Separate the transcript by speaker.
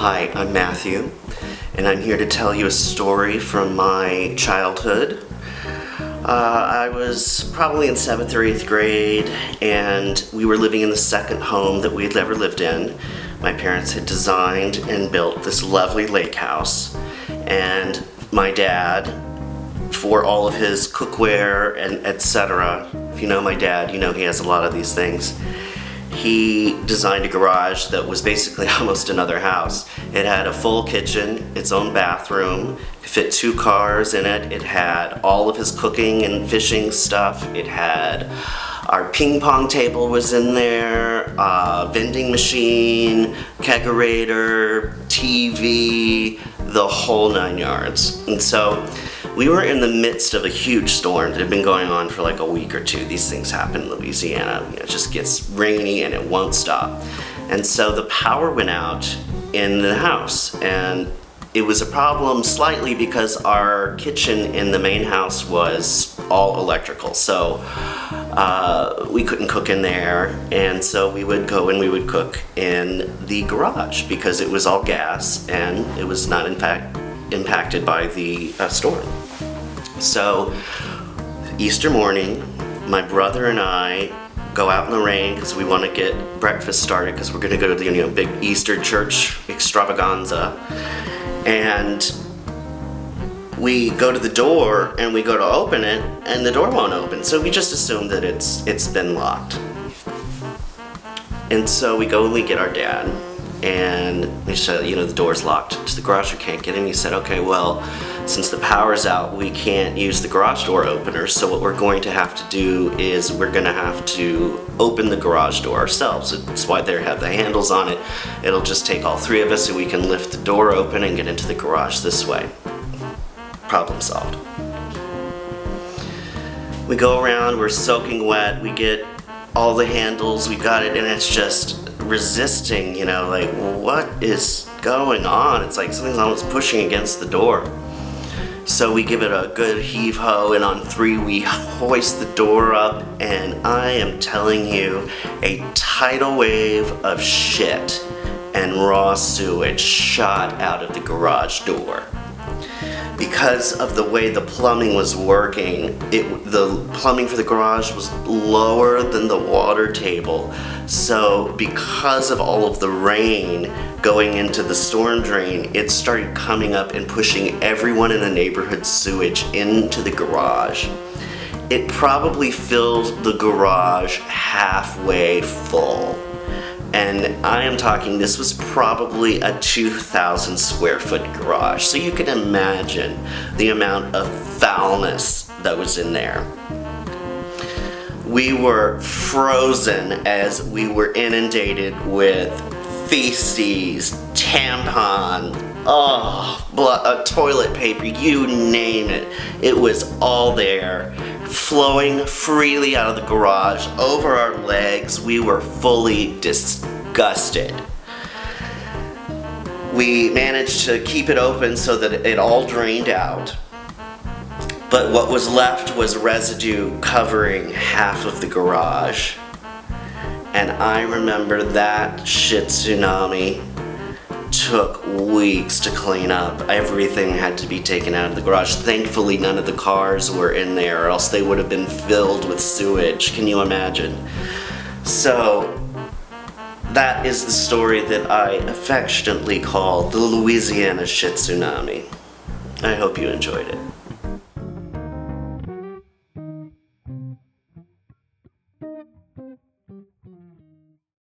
Speaker 1: Hi, I'm Matthew, and I'm here to tell you a story from my childhood. I was probably in 7th or 8th grade, and we were living in the second home that we had ever lived in. My parents had designed and built this lovely lake house, and my dad, for all of his cookware and etc., if you know my dad, you know he has a lot of these things. He designed a garage that was basically almost another house. It had a full kitchen, its own bathroom, it fit 2 cars in it, it had all of his cooking and fishing stuff, it had our ping pong table was in there, vending machine, kegerator, TV, the whole 9 yards. And so we were in the midst of a huge storm that had been going on for like a week or 2. These things happen in Louisiana. It just gets rainy and it won't stop. And so the power went out in the house, and it was a problem slightly because our kitchen in the main house was all electrical. So we couldn't cook in there, and so we would go and we would cook in the garage because it was all gas and it was not in fact impacted by the storm. So Easter morning, my brother and I go out in the rain because we want to get breakfast started because we're going to go to the big Easter church extravaganza, and we go to the door and we go to open it and the door won't open, so we just assume that it's been locked. And so we go and we get our dad, and we said, the door's locked to the garage, we can't get in. He said, okay, well, since the power's out, we can't use the garage door opener, so what we're going to have to do is we're going to have to open the garage door ourselves. That's why they have the handles on it. It'll just take all 3 of us and we can lift the door open and get into the garage this way. Problem solved. We go around, we're soaking wet, we get all the handles, we got it, and it's just resisting, like, what is going on? It's like something's almost pushing against the door. So we give it a good heave-ho, and on 3 we hoist the door up, and I am telling you, a tidal wave of shit and raw sewage shot out of the garage door. Because of the way the plumbing was working, the plumbing for the garage was lower than the water table. So because of all of the rain going into the storm drain, it started coming up and pushing everyone in the neighborhood sewage into the garage. It probably filled the garage halfway full. And I am talking, this was probably a 2,000 square foot garage. So you can imagine the amount of foulness that was in there. We were frozen as we were inundated with feces, tampon, blood, toilet paper, you name it. It was all there, flowing freely out of the garage, over our legs. We were fully disgusted. We managed to keep it open so that it all drained out, but what was left was residue covering half of the garage. And I remember that shit tsunami took weeks to clean up. Everything had to be taken out of the garage. Thankfully, none of the cars were in there, or else they would have been filled with sewage. Can you imagine? So that is the story that I affectionately call the Louisiana shit tsunami. I hope you enjoyed it.